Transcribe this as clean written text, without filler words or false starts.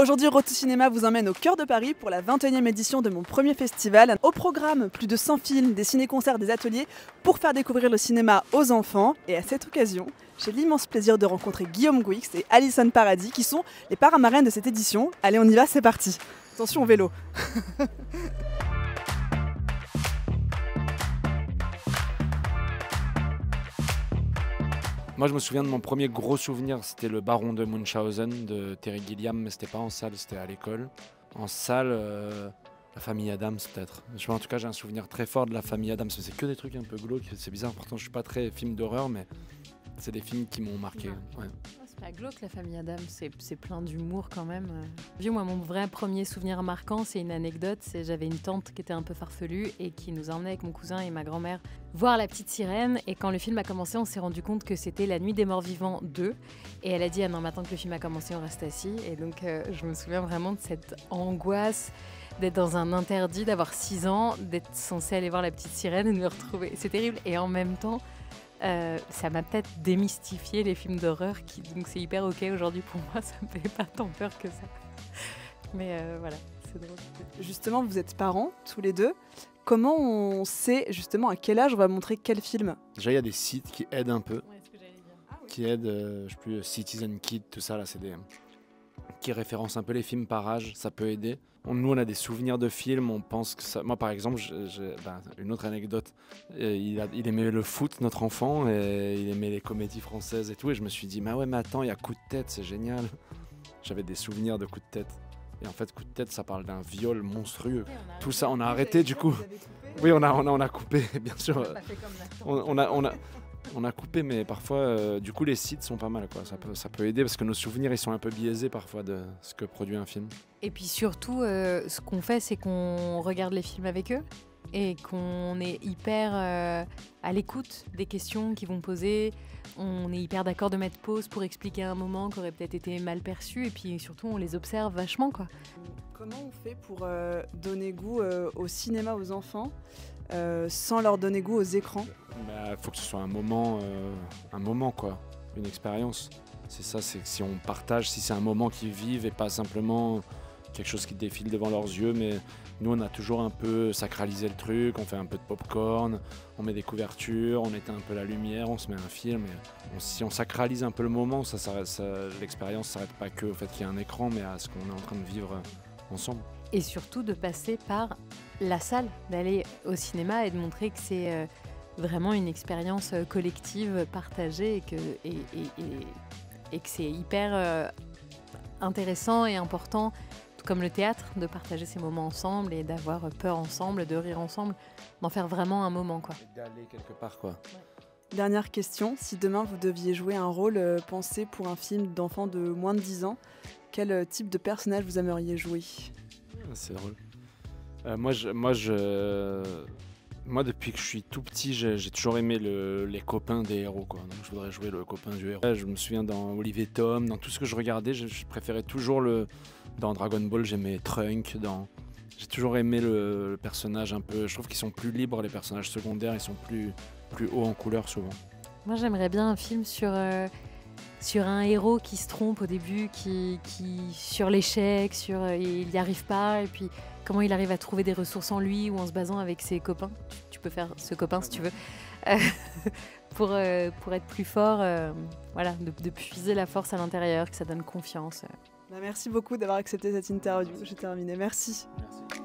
Aujourd'hui, Road to Cinéma vous emmène au cœur de Paris pour la 21e édition de mon premier festival. Au programme, plus de 100 films, des ciné-concerts, des ateliers pour faire découvrir le cinéma aux enfants. Et à cette occasion, j'ai l'immense plaisir de rencontrer Guillaume Gouix et Alison Paradis qui sont les parrains marraines de cette édition. Allez, on y va, c'est parti. Attention au vélo. Moi, je me souviens de mon premier gros souvenir, c'était le Baron de Munchausen de Terry Gilliam, mais c'était pas en salle, c'était à l'école. En salle, la famille Adams peut-être. En tout cas, j'ai un souvenir très fort de la famille Adams. C'est que des trucs un peu glauques, c'est bizarre. Pourtant, je suis pas très film d'horreur, mais c'est des films qui m'ont marqué. Ouais. C'est pas glauque la famille Adams, c'est plein d'humour quand même. Moi, mon vrai premier souvenir marquant, c'est une anecdote. J'avais une tante qui était un peu farfelue et qui nous emmenait avec mon cousin et ma grand-mère voir La Petite Sirène. Et quand le film a commencé, on s'est rendu compte que c'était La Nuit des Morts Vivants 2. Et elle a dit, ah non, maintenant que le film a commencé, on reste assis. Et donc, je me souviens vraiment de cette angoisse d'être dans un interdit, d'avoir 6 ans, d'être censé aller voir La Petite Sirène et de me retrouver. C'est terrible. Et en même temps, ça m'a peut-être démystifié les films d'horreur, donc c'est hyper ok aujourd'hui pour moi, ça me fait pas tant peur que ça. Mais voilà, c'est drôle. Justement, vous êtes parents, tous les deux. Comment on sait justement à quel âge on va montrer quel film ? Déjà, il y a des sites qui aident un peu, Ouais, ce que j'allais dire. qui aident, je sais plus, Citizen Kid, tout ça, là, c'est des qui référencent un peu les films par âge, ça peut aider. Nous, on a des souvenirs de films, on pense que ça... Moi, par exemple, une autre anecdote, il aimait le foot, notre enfant, et il aimait les comédies françaises et tout, et je me suis dit, mais attends, il y a Coup de tête, c'est génial. J'avais des souvenirs de Coup de tête. Et en fait, Coup de tête, ça parle d'un viol monstrueux. Tout ça, on a arrêté du coup. Oui, on a coupé, bien sûr. On a coupé, mais parfois, du coup, les sites sont pas mal, quoi. Ça peut aider parce que nos souvenirs, ils sont un peu biaisés parfois de ce que produit un film. Et puis surtout, ce qu'on fait, c'est qu'on regarde les films avec eux et qu'on est hyper à l'écoute des questions qu'ils vont poser. On est hyper d'accord de mettre pause pour expliquer un moment qui aurait peut-être été mal perçu. Et puis surtout, on les observe vachement, quoi. Comment on fait pour donner goût au cinéma aux enfants sans leur donner goût aux écrans ? Faut que ce soit un moment quoi, une expérience. C'est ça, c'est que si on partage, si c'est un moment qu'ils vivent et pas simplement quelque chose qui défile devant leurs yeux, mais nous on a toujours un peu sacralisé le truc, on fait un peu de popcorn, on met des couvertures, on éteint un peu la lumière, on se met un film, et si on sacralise un peu le moment, l'expérience s'arrête pas que au fait qu'il y a un écran, mais à ce qu'on est en train de vivre ensemble. Et surtout de passer par la salle, d'aller au cinéma et de montrer que c'est vraiment une expérience collective, partagée et que c'est hyper intéressant et important, tout comme le théâtre, de partager ces moments ensemble et d'avoir peur ensemble, de rire ensemble, d'en faire vraiment un moment, quoi. D'aller quelque part, quoi. Ouais. Dernière question, si demain vous deviez jouer un rôle pensé pour un film d'enfants de moins de 10 ans, quel type de personnage vous aimeriez jouer ? C'est drôle. Moi, depuis que je suis tout petit, j'ai toujours aimé les copains des héros, quoi. Donc, je voudrais jouer le copain du héros. Je me souviens dans Olivier Tom, dans tout ce que je regardais, je préférais toujours dans Dragon Ball, j'aimais Trunk. J'ai toujours aimé le personnage un peu. Je trouve qu'ils sont plus libres, les personnages secondaires, ils sont plus hauts en couleur souvent. Moi, j'aimerais bien un film sur un héros qui se trompe au début, qui sur l'échec, il n'y arrive pas, et puis comment il arrive à trouver des ressources en lui ou en se basant avec ses copains. Tu peux faire ce copain si tu veux, pour être plus fort, voilà, de puiser la force à l'intérieur, que ça donne confiance. Merci beaucoup d'avoir accepté cette interview. J'ai terminé. Merci. Merci.